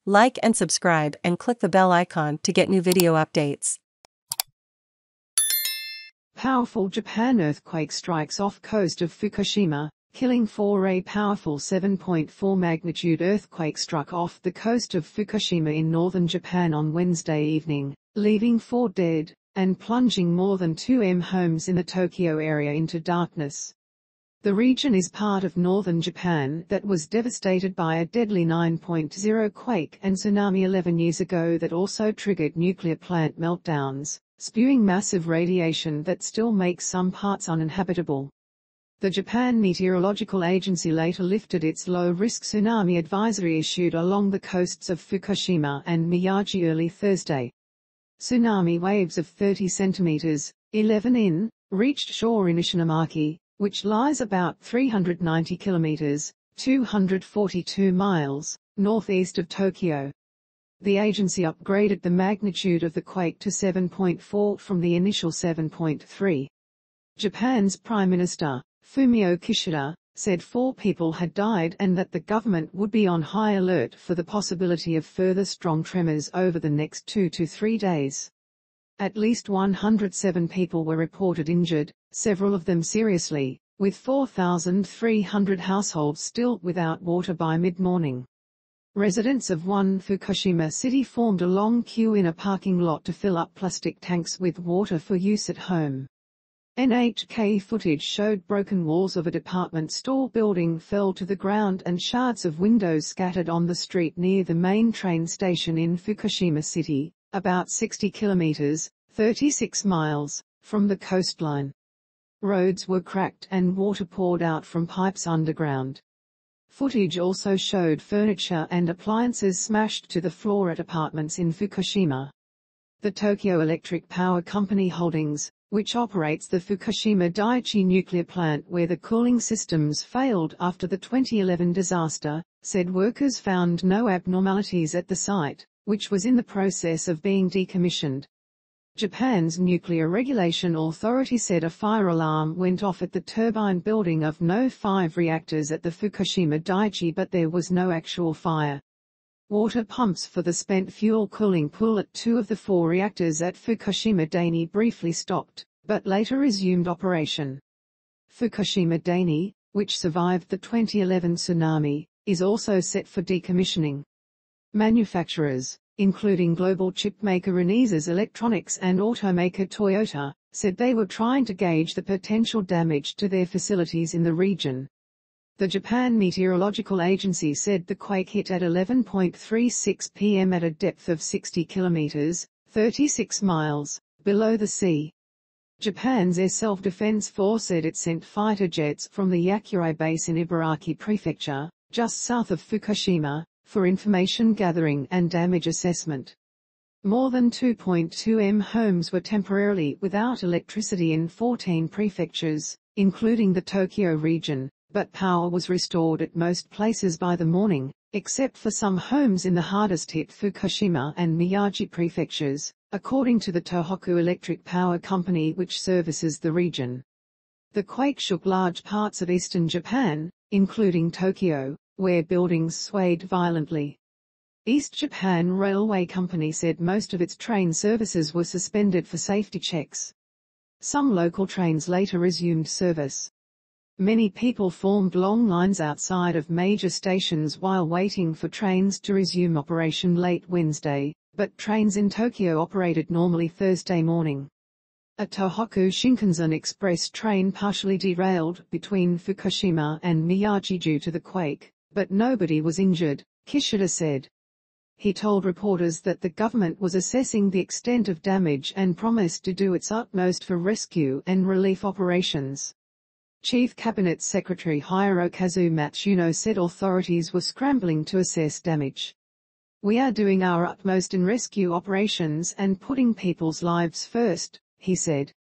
Like and subscribe and click the bell icon to get new video updates. Powerful Japan earthquake strikes off coast of Fukushima, killing 4. A powerful 7.4 magnitude earthquake struck off the coast of Fukushima in northern Japan on Wednesday evening, leaving 4 dead, and plunging more than 2 homes in the Tokyo area into darkness. The region is part of northern Japan that was devastated by a deadly 9.0 quake and tsunami 11 years ago that also triggered nuclear plant meltdowns, spewing massive radiation that still makes some parts uninhabitable. The Japan Meteorological Agency later lifted its low-risk tsunami advisory issued along the coasts of Fukushima and Miyagi early Thursday. Tsunami waves of 30 centimeters, 11 in, reached shore in Ishinomaki, which lies about 390 kilometers, 242 miles, northeast of Tokyo. The agency upgraded the magnitude of the quake to 7.4 from the initial 7.3. Japan's Prime Minister, Fumio Kishida, said 4 people had died and that the government would be on high alert for the possibility of further strong tremors over the next 2 to 3 days. At least 107 people were reported injured, several of them seriously, with 4,300 households still without water by mid-morning. Residents of one Fukushima city formed a long queue in a parking lot to fill up plastic tanks with water for use at home. NHK footage showed broken walls of a department store building fell to the ground and shards of windows scattered on the street near the main train station in Fukushima City, about 60 kilometers, 36 miles, from the coastline. Roads were cracked and water poured out from pipes underground. Footage also showed furniture and appliances smashed to the floor at apartments in Fukushima. The Tohoku Electric Power Co Holdings, which operates the Fukushima Daiichi nuclear plant where the cooling systems failed after the 2011 disaster, said workers found no abnormalities at the site, which was in the process of being decommissioned. Japan's Nuclear Regulation Authority said a fire alarm went off at the turbine building of no 5 reactors at the Fukushima Daiichi, but there was no actual fire. Water pumps for the spent fuel cooling pool at 2 of the 4 reactors at Fukushima Daini briefly stopped, but later resumed operation. Fukushima Daini, which survived the 2011 tsunami, is also set for decommissioning. Manufacturers, including global chipmaker Renesas Electronics and automaker Toyota, said they were trying to gauge the potential damage to their facilities in the region. The Japan Meteorological Agency said the quake hit at 11:36 p.m. at a depth of 60 kilometers, 36 miles, below the sea. Japan's Air Self-Defense Force said it sent fighter jets from the Hyakuri base in Ibaraki Prefecture, just south of Fukushima, for information gathering and damage assessment. More than 2.2 homes were temporarily without electricity in 14 prefectures, including the Tokyo region, but power was restored at most places by the morning, except for some homes in the hardest-hit Fukushima and Miyagi prefectures, according to the Tohoku Electric Power Co, which services the region. The quake shook large parts of eastern Japan, including Tokyo, where buildings swayed violently. East Japan Railway Company said most of its train services were suspended for safety checks. Some local trains later resumed service. Many people formed long lines outside of major stations while waiting for trains to resume operation late Wednesday, but trains in Tokyo operated normally Thursday morning. A Tohoku Shinkansen express train partially derailed between Fukushima and Miyagi due to the quake, but nobody was injured, Kishida said. He told reporters that the government was assessing the extent of damage and promised to do its utmost for rescue and relief operations. Chief Cabinet Secretary Hirokazu Matsuno said authorities were scrambling to assess damage. "We are doing our utmost in rescue operations and putting people's lives first," he said.